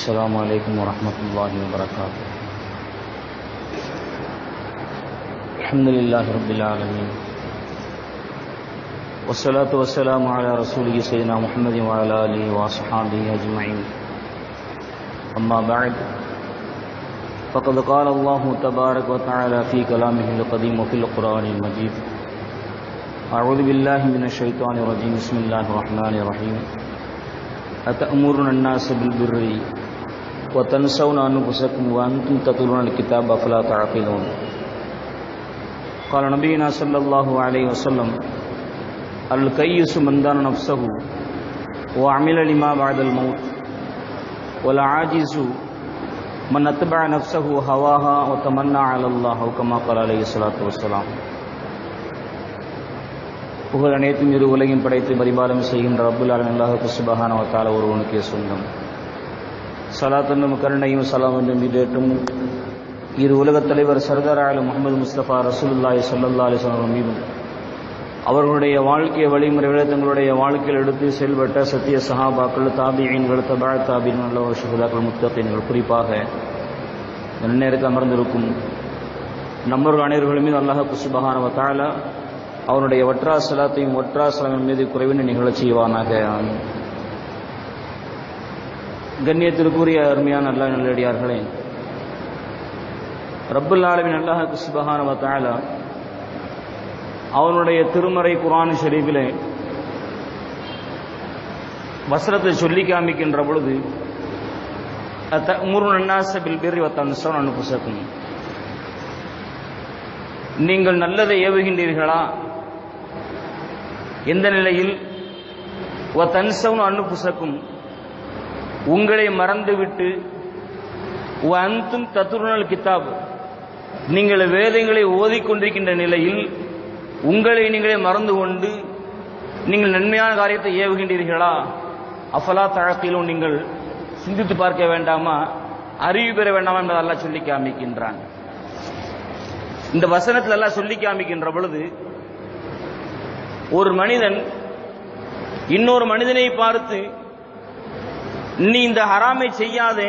السلام عليكم ورحمة الله وبركاته. الحمد لله رب العالمين والصلاة والسلام على رسوله سيدنا محمد وعلى آله وصحبه أجمعين. أما بعد فقد قال الله تبارك وتعالى في كلامه القديم وفي القرآن المجيد: أعوذ بالله من الشيطان الرجيم. بسم الله الرحمن الرحيم. أتأمرون الناس بالبر وتنسون أنفسكم وأنتم تتلون الكتاب أفلا تعقلون. قال نبينا صلى الله عليه وسلم: الكيس من دان نفسه وعمل لما بعد الموت والعاجز من أتبع نفسه هواها وتمنى على الله كما قال عليه الصلاة والسلام. புகழ் அனைத்தும் இரு உலகின் படைத்து பரிபாலம் செய்கின்ற ரப்புல் ஆலமீன் அல்லாஹ் சுப்ஹானஹு வ தஆலா ஒருவனுக்கே சொந்தம். ஸலாத் என்னும் கருணையும் ஸலாம் என்னும் ஈடேற்றும் இரு உலகத் தலைவர் சர்தார் ஆலம் முஹம்மது முஸ்தபா ரசூலுல்லாஹி ஸல்லல்லாஹு அலைஹி வஸல்லம் மீதும் அவர்களுடைய வாழ்க்கை வழிமுறைகளை தங்களுடைய வாழ்க்கையில் எடுத்து செயல்பட்ட சத்திய சஹாபாக்கள், தாபிஈன்கள், தபா தாபிஈன்கள், நல்ல ஷுஹதாக்கள், முத்தகீன்கள், குறிப்பாக நேரத்தில் அமர்ந்திருக்கும் நம்மர்கள் அனைவர்கள் மீது அல்லாஹ் சுப்ஹானஹு வ தஆலா அவனுடைய வற்றா ஸலாத்தையும் வற்றா ஸலாமின் மீது குறைவின்றி நிகழச் செய்வானாக. கண்ணியத்திற்குரிய அருமையான அல்லாஹ் நல்லடியார்களே, ரப்புல் ஆலமீன் அல்லாஹ் சுப்ஹானஹு வ தஆலா அவனுடைய திருமறை குர்ஆன் ஷரீஃபிலே வசனத்தை சொல்லி காமிக்கின்ற பொழுது, அத்தஅமுருன அன்னாஸ பில் பிர்ரி வ தன்ஸவுன அன்ஃபுஸக்கும், நீங்கள் நல்லதை ஏவுகின்றீர்களா? எந்த நிலையில்? வ தன்ஸவுன அன்ஃபுஸக்கும், உங்களை மறந்துவிட்டு, வ அன்தும் தத்லுனல் கிதாப், நீங்கள் வேதங்களை ஓதிக்கொண்டிருக்கின்ற நிலையில் உங்களை நீங்களே மறந்து கொண்டு நீங்கள் நன்மையான காரியத்தை ஏவுகின்றீர்களா? அஃபலா தஅகீலூன், நீங்கள் சிந்தித்து பார்க்க வேண்டாமா, அறிவு பெற வேண்டாமா என்பதை அல்லாஹ் சொல்லி காமிக்கின்றான். இந்த வசனத்தில் அல்லாஹ் சொல்லி காமிக்கின்ற பொழுது, ஒரு மனிதன் இன்னொரு மனிதனை பார்த்து, நீ இந்த ஹராமை செய்யாதே,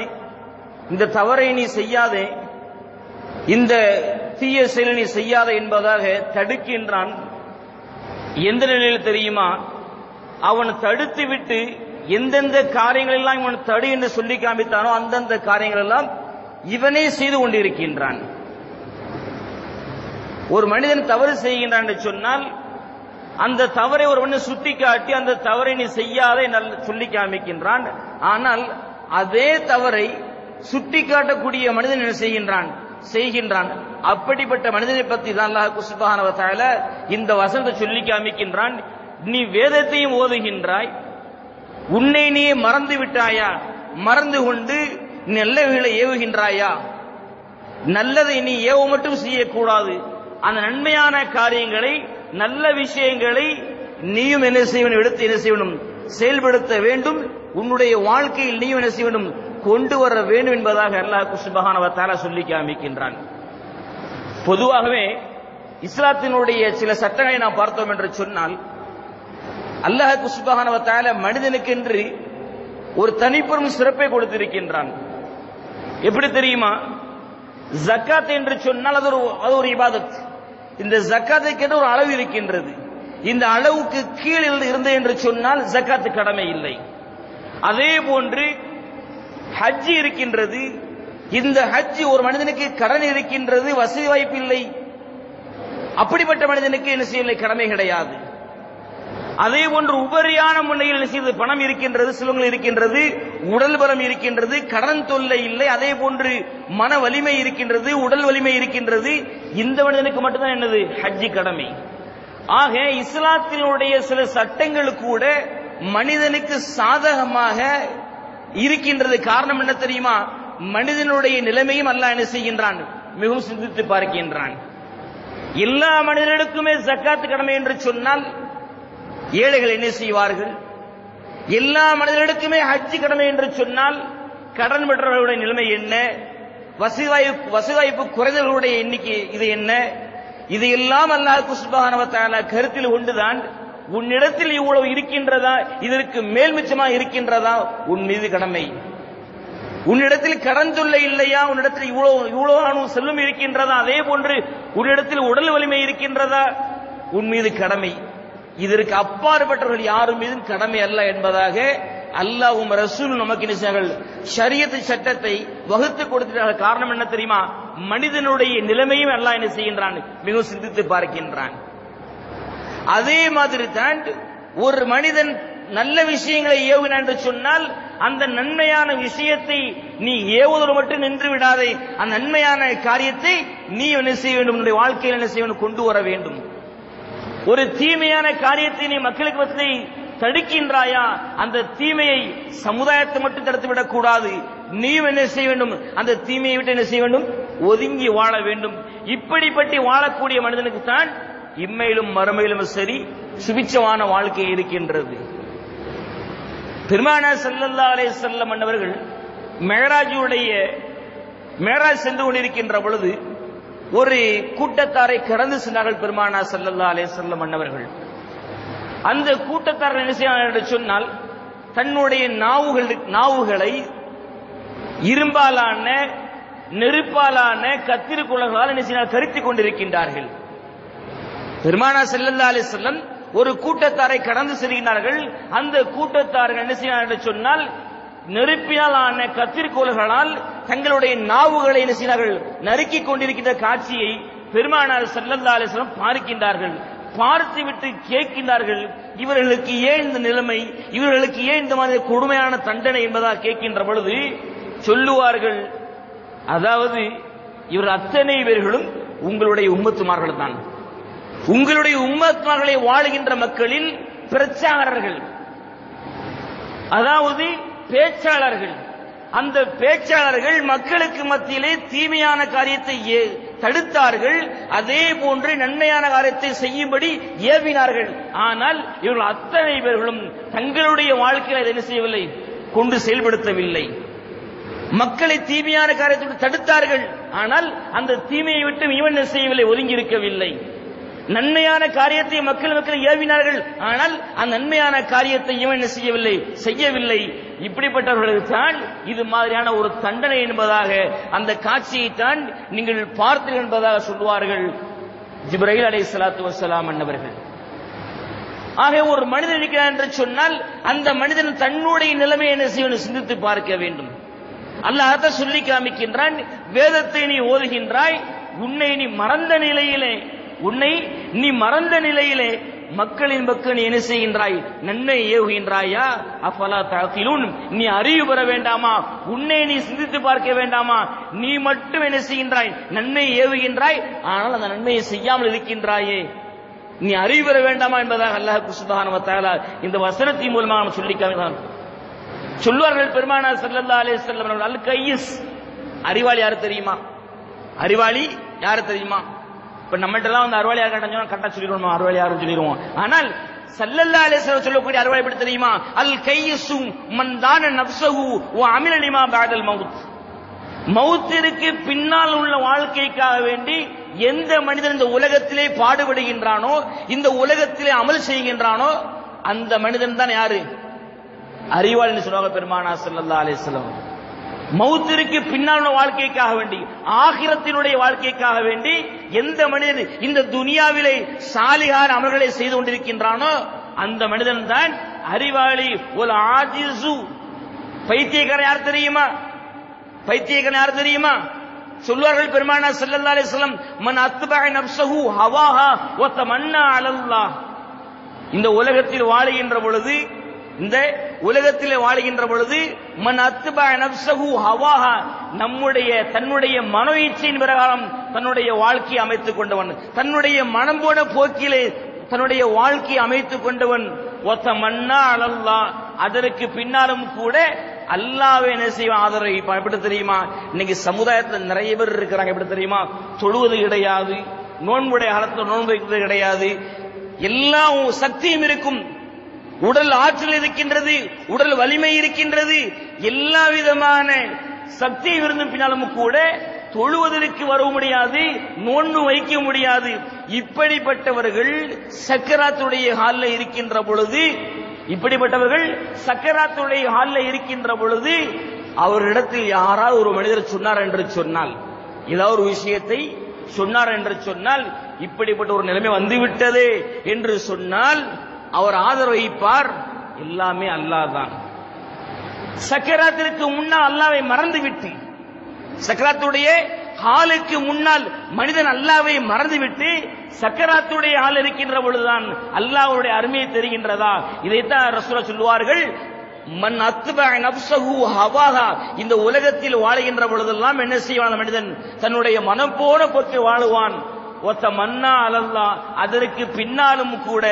இந்த தவறை நீ செய்யாதே, இந்த தீய செயலை நீ செய்யாதே என்பதாக தடுக்கின்றான். எந்த நிலையில் தெரியுமா? அவன் தடுத்து விட்டு எந்தெந்த காரியங்கள் எல்லாம் இவன் தடு என்று சொல்லி காமித்தானோ அந்தந்த காரியங்கள் எல்லாம் இவனே செய்து கொண்டிருக்கின்றான். ஒரு மனிதன் தவறு செய்கின்றான் என்று சொன்னால் அந்த தவறை ஒருவனை சுட்டி காட்டி அந்த தவறை நீ செய்யாதே சொல்லி காமிக்கின்றான். ஆனால் அதே தவறை சுட்டி காட்டக்கூடிய மனிதன் என்ன செய்கின்றான். அப்படிப்பட்ட மனிதனை பற்றி தான் அல்லாஹ் சுப்ஹானஹு வ தஆலா இந்த வசனத்தை சொல்லி காமிக்கின்றான். நீ வேதத்தையும் ஓதுகின்றாய், உன்னை நீ மறந்து விட்டாயா? மறந்து கொண்டு நல்லவைகளை ஏவுகின்றாயா? நல்லதை நீ ஏவ மட்டும் செய்யக்கூடாது, அந்த நன்மையான காரியங்களை, நல்ல விஷயங்களை நீயும் என்ன செய்யணும், எடுத்து என்ன செய்யணும், செயல்படுத்த வேண்டும். உன்னுடைய வாழ்க்கையில் நீயும் என்ன செய்ய வேண்டும், கொண்டு வர வேண்டும் என்பதாக அல்லாஹ் சுப்ஹானஹு வ தஆலா சொல்லி காமிக்கின்றான். பொதுவாகவே இஸ்லாத்தினுடைய சில சட்டங்களை நாம் பார்த்தோம் என்று சொன்னால், அல்லாஹ் சுப்ஹானஹு வ தஆலா மனிதனுக்கென்று ஒரு தனிப்பெரும் சிறப்பை கொடுத்திருக்கின்றான். எப்படி தெரியுமா? ஜக்காத் என்று சொன்னால் அது ஒரு இபாதத். இந்த ஜக்காத்துக்கு ஒரு அளவு இருக்கின்றது. இந்த அளவுக்கு கீழ் இருந்து என்று சொன்னால் ஜக்காத்து கடமை இல்லை. அதே போன்று ஹஜ் இருக்கின்றது. இந்த ஹஜ் ஒரு மனிதனுக்கு கடன் இருக்கின்றது, வசதி வாய்ப்பு இல்லை, அப்படிப்பட்ட மனிதனுக்கு என்ன செய்யவில்லை, கடமை கிடையாது. அதே போன்று உபரியான முறையில் என்ன செய்வது, பணம் இருக்கின்றது, செல்வங்கள் இருக்கின்றது, உடல் பலம் இருக்கின்றது, கடன் தொல்லை இல்லை, அதே போன்று மன வலிமை இருக்கின்றது, உடல் வலிமை இருக்கின்றது. இந்த மனிதனுக்கு மட்டும்தான் என்னது, ஹஜ் கடமை. ஆக இஸ்லாத்தினுடைய சில சட்டங்கள் கூட மனிதனுக்கு சாதகமாக இருக்கின்றது. காரணம் என்ன தெரியுமா? மனிதனுடைய நிலைமையும் அல்லாஹ் என்ன செய்கின்றான், மிகவும் சிந்தித்து பார்க்கின்றான். எல்லா மனிதர்களுக்குமே ஜக்காத் கடமை என்று சொன்னால் ஏழைகள் என்ன செய்வார்கள்? எல்லா மனிதர்களுக்குமே ஹஜ் கடமை என்று சொன்னால் கடன் பெற்றவர்களுடைய நிலைமை என்ன? வசதி வாய்ப்பு குறைந்தவர்களுடைய எண்ணிக்கை இது என்ன? இதையெல்லாம் அல்லாஹ் சுப்ஹானஹு வ தஆலா கருத்தில் கொண்டுதான் உன்னிடத்தில் இவ்வளவு இருக்கின்றதா, இதற்கு மேல் மிச்சமாக இருக்கின்றதா, உன் மீது கடமை. உன்னிடத்தில் கடன் தொல்லை இல்லையா? உன்னிடத்தில் இவ்வளவு செல்வம் இருக்கின்றதா? அதே போன்று உன்னிடத்தில் உடல் வலிமை இருக்கின்றதா? உன் மீது கடமை. இதற்கு அப்பாற்பட்டவர்கள் யாரும் மீதும் கடமை அல்ல என்பதாக அல்லாஹ்வும் ரசூலும் நமக்கு என்ன செய்தார்கள்? ஷரியத் சட்டத்தை வகுத்து கொடுத்திருக்கிற காரணம் என்ன தெரியுமா? மனிதனுடைய நிலைமையும் அல்லாஹ் என்ன செய்கின்றான்? மிகவும் சிந்தித்து பார்க்கின்றான். அதே மாதிரி தான் ஒரு மனிதன் நல்ல விஷயங்களை ஏவுகிறான் என்று சொன்னால் அந்த நன்மையான விஷயத்தை நீ ஏவுவதோடு மட்டும் நின்று விடாதே. அந்த நன்மையான காரியத்தை நீ என்ன செய்ய வேண்டும்? உன்னுடைய வாழ்க்கையில் என்ன செய்ய வேண்டும்? கொண்டு வர வேண்டும். ஒரு தீமையான காரியத்தை நீ மக்களுக்கு மத்தியில் தடுக்கின்றாயா? அந்த தீமையை சமுதாயத்தை மட்டும் தடுத்து விடக்கூடாது. நீ என்ன செய்ய வேண்டும்? அந்த தீமையை விட்டு என்ன செய்ய வேண்டும்? ஒதுங்கி வாழ வேண்டும். இப்படிப்பட்டு வாழக்கூடிய மனிதனுக்கு தான் இம்மையிலும் மறுமையிலும் சரி சுபிட்சமான வாழ்க்கை இருக்கின்றது. பெருமானார் ஸல்லல்லாஹு அலைஹி வஸல்லம் அவர்கள் மேராஜ் சென்று கொண்டிருக்கின்ற பொழுது ஒரு கூட்டத்தாரை கடந்து சென்றார்கள் பெருமானார் ஸல்லல்லாஹு அலைஹி வஸல்லம் அவர்கள். அந்த கூட்டத்தார் என்ன செய்வார்கள் என்று சொன்னால் தன்னுடைய நாவுகளை இரும்பாலான நெருப்பாலான கத்திரி குலங்களால் என்ன செய்ய கருத்திக் கொண்டிருக்கின்றார்கள். பெருமானார் ஸல்லல்லாஹு அலைஹி வஸல்லம் ஒரு கூட்டத்தாரை கடந்து செல்கிறார்கள். அந்த கூட்டத்தார்கள் என்ன செய்ய என்று சொன்னால் நெருப்பினால் ஆன கத்திரிக்கோள்களால் தங்களுடைய நாவுகளை என்ன செய்கிறார்கள்? நறுக்கிக் கொண்டிருக்கின்ற காட்சியை பெருமானார் ஸல்லல்லாஹு அலைஹி வஸல்லம் பார்க்கின்றார்கள். பார்த்துவிட்டு கேட்கின்றார்கள், இவர்களுக்கு ஏன் இந்த நிலைமை, இவர்களுக்கு ஏன் இந்த மாதிரி கொடுமையான தண்டனை என்பதாக கேட்கின்ற பொழுது சொல்லுவார்கள், அதாவது இவர் அத்தனை பேர்களும் உங்களுடைய உம்மத்துமார்கள் தான். உங்களுடைய உம்மத்துமார்களை வாழுகின்ற மக்களில் பிரச்சாரர்கள், அதாவது பேச்சாளர்கள். அந்த பேச்சாளர்கள் மக்களுக்கு மத்தியிலே தீமையான காரியத்தை தடுத்தார்கள். அதே போன்று நன்மையான காரியத்தை செய்யும்படி ஏவினார்கள். ஆனால் இவர்கள் அத்தனை பேர்களும் தங்களுடைய வாழ்க்கையில் என்ன செய்யவில்லை? கொண்டு செயல்படுத்தவில்லை. மக்களை தீமையான காரியத்தை தடுத்தார்கள். ஆனால் அந்த தீமையை விட்டு இவன் என்ன செய்யவில்லை? ஒதுங்கி இருக்கவில்லை. நன்மையான காரியத்தை மக்கள் ஏவினார்கள். ஆனால் அந்த நன்மையான காரியத்தை இவன் என்ன செய்யவில்லை. இப்படிப்பட்டவர்களுக்கு தான் இது மாதிரியான ஒரு தண்டனை என்பதாக அந்த காட்சியை தான் நீங்கள் பார்த்தீர்கள் என்பதாக சொல்வார்கள் ஜிப்ரீல் அலைஹிஸ்ஸலாத்து வஸ்ஸலாம் அன்னவர்கள். ஆக ஒரு மனிதன் இருக்கிறான் என்று சொன்னால் அந்த மனிதன் தன்னுடைய நிலைமை என்ன செய்யணும்? சிந்தித்து பார்க்க வேண்டும். அல்லாஹ் அதை சொல்லி காமிக்கின்றான். வேதத்தை நீ ஓதுகின்றாய், உன்னை நீ மறந்த நிலையிலே மக்களின் பக்கம் நீ என்ன செய்கின்றாய்? நன்மை ஏவுகின்றாயா? அஃபலா தஅகிலூன், நீ அறிவு பெற வேண்டாமா? உன்னை நீ சிந்தித்து பார்க்க வேண்டாமா? நீ மட்டும் என்ன செய்கின்றாய்? நன்மை ஏவுகின்றாய், ஆனால் அந்த நன்மையை செய்யாமல் இருக்கின்றாயே, நீ அறிவு பெற வேண்டாமா என்பதாக அல்லாஹ் சுப்ஹானஹு வ தஆலா இந்த வசனத்தின் மூலமாக சொல்லி காமித்தான். சொல்வார்கள் பெருமானார் ஸல்லல்லாஹு அலைஹி வஸல்லம் அவர்கள், அல் கையிஸ், அறிவாளி யாரு தெரியுமா? அறிவாளி யாரு தெரியுமா? இப்ப நம்மகிட்ட எல்லாம் வந்து அறிவாளி யாரு கேட்டா கரெக்டா சொல்லிடுவோம், அறிவாளி யாரும் சொல்லிடுவோம். ஆனால் ஸல்லல்லாஹு அலைஹி வஸல்லம் சொல்லக்கூடிய அறிவாளி எப்படி தெரியுமா? அல் கையிசு மன் தான நஃப்ஸஹு வ அமில லிமா பஅதல் மவுத். மவுத்திற்கு பின்னால் உள்ள வாழ்க்கைக்காக வேண்டி எந்த மனிதன் இந்த உலகத்திலே பாடுபடுகின்றானோ, இந்த உலகத்திலே அமல் செய்கின்றானோ, அந்த மனிதன் தான் யாரு? அறிவாளி சொல்லுவாங்க பெருமானார் ஸல்லல்லாஹு அலைஹி வஸல்லம். மவுத்திற்கு பின்னால் வாழ்க்கைக்காக வேண்டி, ஆகிரத்தினுடைய வாழ்க்கைக்காக வேண்டி எந்த மனிதன் இந்த துனியாவிலே சாலிகான அமல்களை செய்து கொண்டிருக்கின்றானோ அந்த மனிதன் தான் அறிவாளி. ஒரு ஆஜிசு, பைத்தியக்காரன் யார் தெரியுமா? பைத்தியக்காரன் யார் தெரியுமா? சொல்வார்கள் பெருமானார் ஸல்லல்லாஹு அலைஹி வஸல்லம், மன் அத்பஅ நஃப்ஸஹு ஹவாஹா வ தமன்னா அலல்லாஹ். இந்த உலகத்தில் வாழுகின்ற பொழுது மன் அத்பஅ நஃப்ஸஹு ஹவாஹா, தன்னுடைய மனோ இச்சையின் பிரகாரம் தன்னுடைய வாழ்க்கையை அமைத்துக் கொண்டவன், தன்னுடைய மனம் போன போக்கிலே தன்னுடைய வாழ்க்கையை அமைத்துக் கொண்டவன், வத்தமன்னா அலல்லாஹ், அதற்கு பின்னாலும் கூட அல்லாஹ்வை என்ன செய்வான்? ஆதரவு. எப்படி தெரியுமா? இன்னைக்கு சமுதாயத்தில் நிறைய பேர் இருக்கிறாங்க. எப்படி தெரியுமா? தொழுவது கிடையாது, நோன்புடைய காலத்தில் நோன்பு வைக்கிறது கிடையாது, எல்லா சக்தியும் இருக்கும், உடல் ஆற்றல் இருக்கின்றது, உடல் வலிமை இருக்கின்றது, எல்லா விதமான சக்தி இருந்தும் பின்னாலும் கூட தொழுவதற்கு வர முடியாது, நோன்பு வைக்க முடியாது. இப்படிப்பட்டவர்கள் சக்கராத்துடைய ஹால்ல இருக்கின்ற பொழுது அவரிடத்தில் யாராவது ஒரு மனிதர் சொன்னார் என்று சொன்னால், ஏதாவது ஒரு விஷயத்தை சொன்னார் என்று சொன்னால், இப்படிப்பட்ட ஒரு நிலைமை வந்துவிட்டது என்று சொன்னால் அவர் ஆதரவு வைப்பார். எல்லாமே அல்லாஹ் தான். சக்கராத்திற்கு முன்னால் அல்லாஹ்வை மறந்துவிட்டு, சக்கராத்துடைய ஹாலுக்கு முன்னால் மனிதன் அல்லாஹ்வை மறந்துவிட்டு சக்கராத்துடைய ஆள் இருக்கின்ற பொழுதுதான் அல்லாஹ்வுடைய அருமையை தெரிகின்றதா? இதைத்தான் ரசூலுல்லாஹ் சொல்வார்கள், மன் அத்பஅ நஃப்ஸஹு ஹவாஹா. இந்த உலகத்தில் வாழுகின்ற பொழுதெல்லாம் என்ன செய்வான் மனிதன்? தன்னுடைய மனம் போன போக்கில் வாழுவான். ஒத்த மன்னா அலல்லாஹ், அதற்கு பின்னாலும் கூட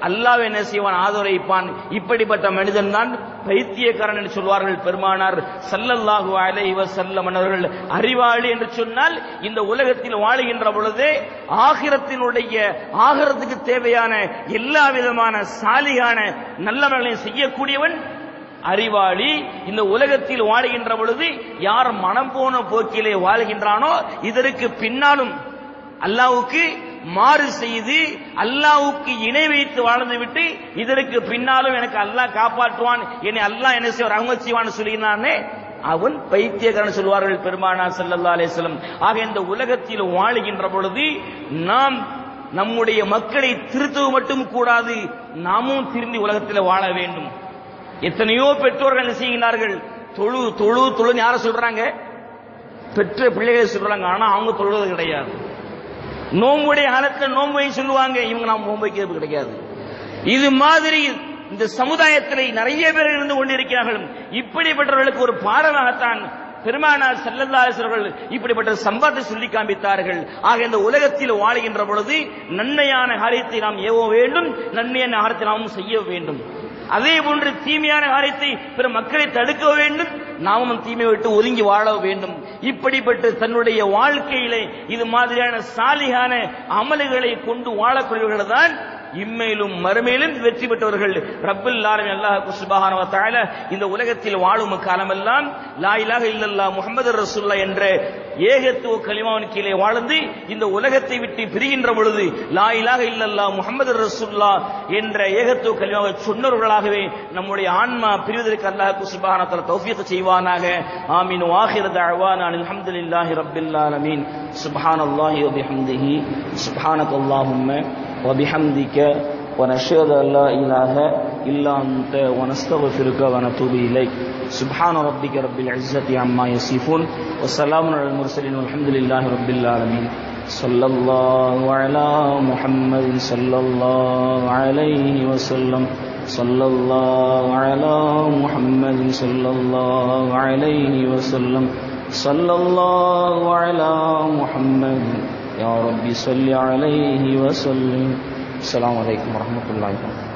அல்லாஹ் என்ன செய்வான்? ஆதரவைப்பான். இப்படிப்பட்ட மனிதன் தான் பைத்தியக்காரன் என்று சொல்வார்கள் பெருமானார் ஸல்லல்லாஹு அலைஹி வஸல்லம் அவர்கள். அறிவாளி என்று சொன்னால் இந்த உலகத்தில் வாழுகின்ற பொழுதே ஆகிரத்துக்கு தேவையான எல்லா விதமான சாலிகான நல்லவர்களையும் செய்யக்கூடியவன் அறிவாளி. இந்த உலகத்தில் வாழுகின்ற பொழுது யார் மனம் போன போக்கிலே வாழ்கின்றானோ இதற்கு பின்னாலும் அல்லாஹ்வுக்கு மாறு செய்து அல்லாஹ்வுக்கு இணை வைத்து வாழ்ந்து விட்டு இதற்கு பின்னாலும் எனக்கு அல்லாஹ் காப்பாற்றுவான், என்னை அல்லாஹ் என்ன செய்வார்? ரஹ்மத் செய்வான்னு சொல்லினானே, அவன் பைத்தியக்காரன் சொல்வார்கள் பெருமானார் ஸல்லல்லாஹு அலைஹி வஸல்லம். ஆக இந்த உலகத்தில் வாழுகின்ற பொழுது நாம் நம்முடைய மக்களை திருத்தவு மட்டும் கூடாது, நாமும் திருந்தி உலகத்தில் வாழ வேண்டும். எத்தனையோ பெற்றோர்கள் என்ன செய்கிறார்கள்? தொழு தொழு தொழுன்னு யார சொல்றாங்க? பெற்ற பிள்ளைகளை சொல்றாங்க. ஆனா அவங்க தொழுவது கிடையாது. நோம்புடைய காலத்தில் நோம்பை சொல்லுவாங்க, இவங்க நாம் நோம்பு வைக்கிறது கிடையாது. இது மாதிரி இந்த சமுதாயத்தில் நிறைய பேர் இருந்து கொண்டிருக்கிறார்கள். இப்படிப்பட்டவர்களுக்கு ஒரு பாடமாகத்தான் பெருமானார் ஸல்லல்லாஹு அலைஹி வஸல்லம் இப்படிப்பட்ட சம்பத்தை சொல்லி காண்பித்தார்கள். ஆக இந்த உலகத்தில் வாழுகின்ற பொழுது நன்மையான காரியத்தை நாம் ஏவ வேண்டும், நன்மையான காரியத்தை நாம் செய்ய வேண்டும். அதே போன்று தீமையான காரியத்தை பிற மக்களை தடுக்க வேண்டும், நாமும் தீமையை விட்டு ஒதுங்கி வாழ வேண்டும். இப்படிப்பட்ட தன்னுடைய வாழ்க்கையிலே இது மாதிரியான சாலிகான அமல்களை கொண்டு வாழக்கூடியவர்கள் தான் இம்மையிலும் மறுமையிலும் வெற்றி பெற்றவர்கள். ரப்பல் ஆலமீன் அல்லாஹ் சுப்ஹானஹு வ தஆலா இந்த உலகத்தில் வாழும் காலமெல்லாம் லா இலாஹ இல்லல்லாஹ் முஹம்மதுர் ரசூலுல்லாஹ் என்ற ஏகத்துவ கலிமாவின் கீழே வாழ்ந்து இந்த உலகத்தை விட்டு பிரிகின்ற பொழுது லா இலாஹ இல்லல்லாஹ் முஹம்மதுர் ரசூலுல்லாஹ் என்ற ஏகத்துவ கலிமாவை சொன்னவர்களாகவே நம்முடைய ஆன்மா பிரிவதற்கு அல்லாஹ் சுப்ஹானஹு வ தஆலா தௌஃபீக் செய்வானாக. ஆமீன். வாஹிரு தஅவானா அல்ஹம்துலில்லாஹி ரப்பில் ஆலமீன். சுப்ஹானல்லாஹி வ பிஹம்திஹி சுப்ஹானக்கல்லாஹும்ம وبحمدك ونشهد أن لا إله إلا أنت ونستغفرك ونتوب إليك. سبحان ربك رب العزة عما يصفون وسلام على المرسلين والحمد لله رب العالمين. صلى الله على محمد صلى الله عليه وسلم. صلى الله على محمد صلى الله عليه وسلم. صلى الله على محمد يا رب صل عليه وسلم. السلام عليكم ورحمة الله وبركاته.